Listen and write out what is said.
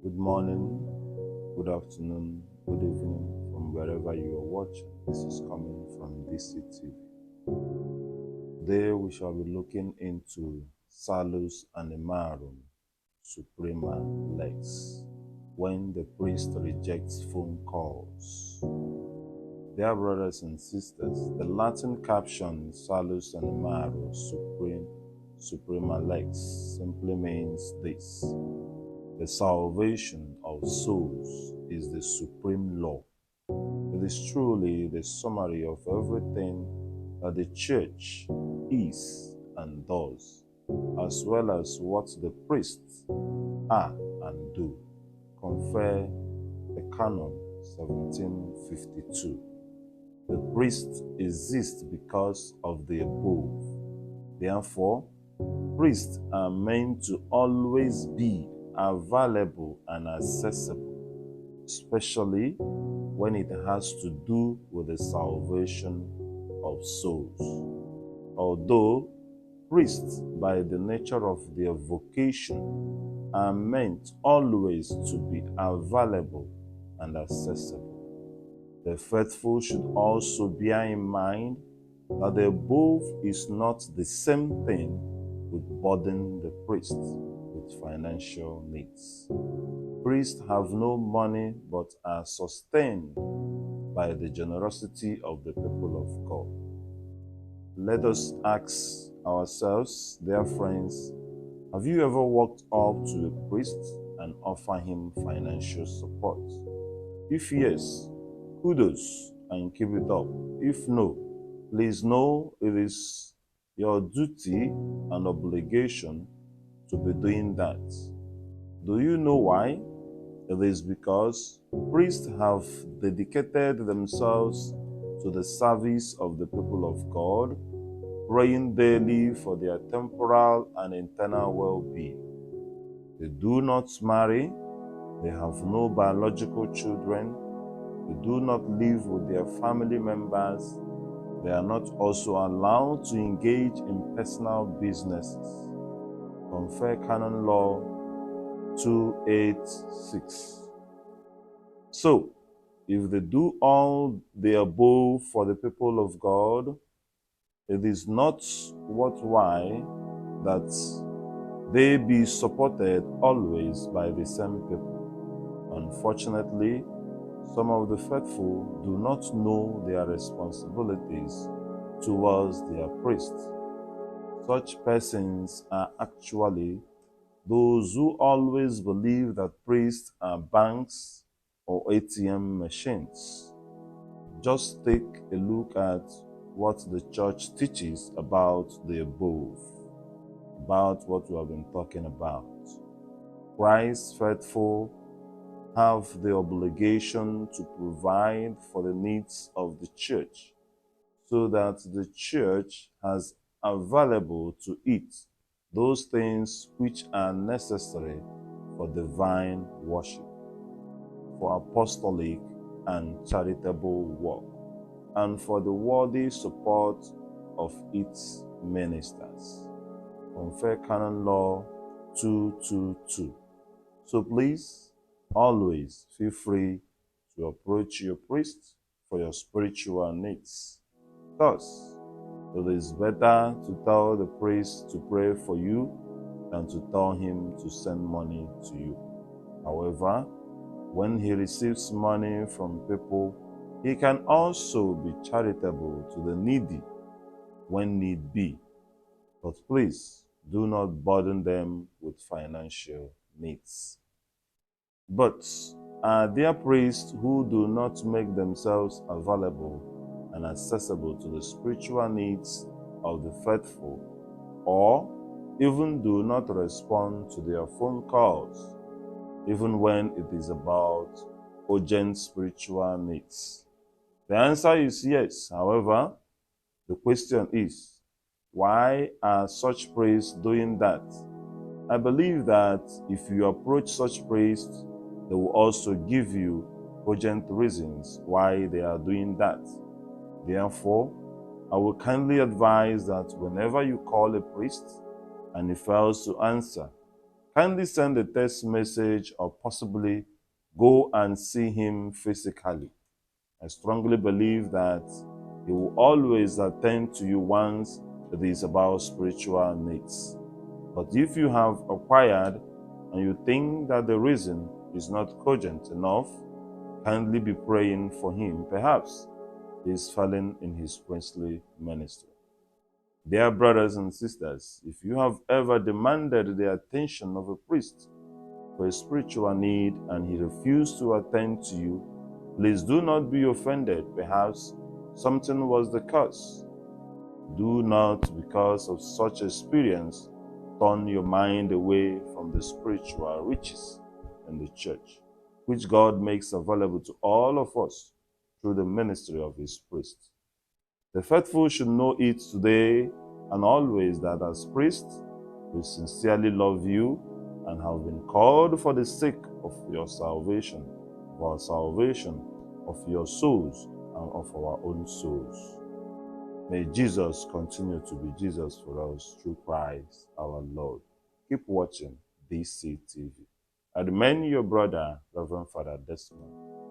Good morning, good afternoon, good evening from wherever you are watching. This is coming from DCTV. Today we shall be looking into Salus Animarum Suprema Lex, when the priest rejects phone calls. Dear brothers and sisters, the Latin caption Salus Animarum Suprema Lex simply means this: the salvation of souls is the supreme law. It is truly the summary of everything that the Church is and does, as well as what the priests are and do. Compare the Canon 1752. The priest exists because of the above. Therefore, priests are meant to always be available and accessible, especially when it has to do with the salvation of souls. Although priests, by the nature of their vocation, are meant always to be available and accessible, the faithful should also bear in mind that the above is not the same thing with burdening the priest with financial needs. Priests have no money but are sustained by the generosity of the people of God. Let us ask ourselves, dear friends, have you ever walked up to a priest and offered him financial support? If yes, kudos and keep it up. If no, please know it is your duty and obligation to be doing that. Do you know why? It is because priests have dedicated themselves to the service of the people of God, praying daily for their temporal and internal well-being. They do not marry, they have no biological children, they do not live with their family members, they are not also allowed to engage in personal businesses. Compare Canon Law 286. So, if they do all the above for the people of God, it is not worthwhile that they be supported always by the same people. Unfortunately, some of the faithful do not know their responsibilities towards their priests. Such persons are actually those who always believe that priests are banks or ATM machines. Just take a look at what the church teaches about the above, about what we have been talking about. Christ's faithful have the obligation to provide for the needs of the church, so that the church has available to it those things which are necessary for divine worship, for apostolic and charitable work, and for the worthy support of its ministers. Compare Canon Law 222. So please, always feel free to approach your priest for your spiritual needs. Thus, it is better to tell the priest to pray for you than to tell him to send money to you. However, when he receives money from people, he can also be charitable to the needy when need be. But please, do not burden them with financial needs. But are there priests who do not make themselves available and accessible to the spiritual needs of the faithful, or even do not respond to their phone calls, even when it is about urgent spiritual needs? The answer is yes. However, the question is, why are such priests doing that? I believe that if you approach such priests, they will also give you cogent reasons why they are doing that. Therefore, I will kindly advise that whenever you call a priest and he fails to answer, kindly send a text message or possibly go and see him physically. I strongly believe that he will always attend to you once it is about spiritual needs. But if you have acquired and you think that the reason is not cogent enough, kindly be praying for him. Perhaps he is failing in his priestly ministry. Dear brothers and sisters, if you have ever demanded the attention of a priest for a spiritual need and he refused to attend to you, please do not be offended. Perhaps something was the cause. Do not, because of such experience, turn your mind away from the spiritual riches in the church, which God makes available to all of us through the ministry of his priests. The faithful should know it today and always that as priests, we sincerely love you and have been called for the sake of your salvation, of our salvation, of your souls, and of our own souls. May Jesus continue to be Jesus for us through Christ our Lord. Keep watching DCTV. I remain your brother, Reverend Father Desmond.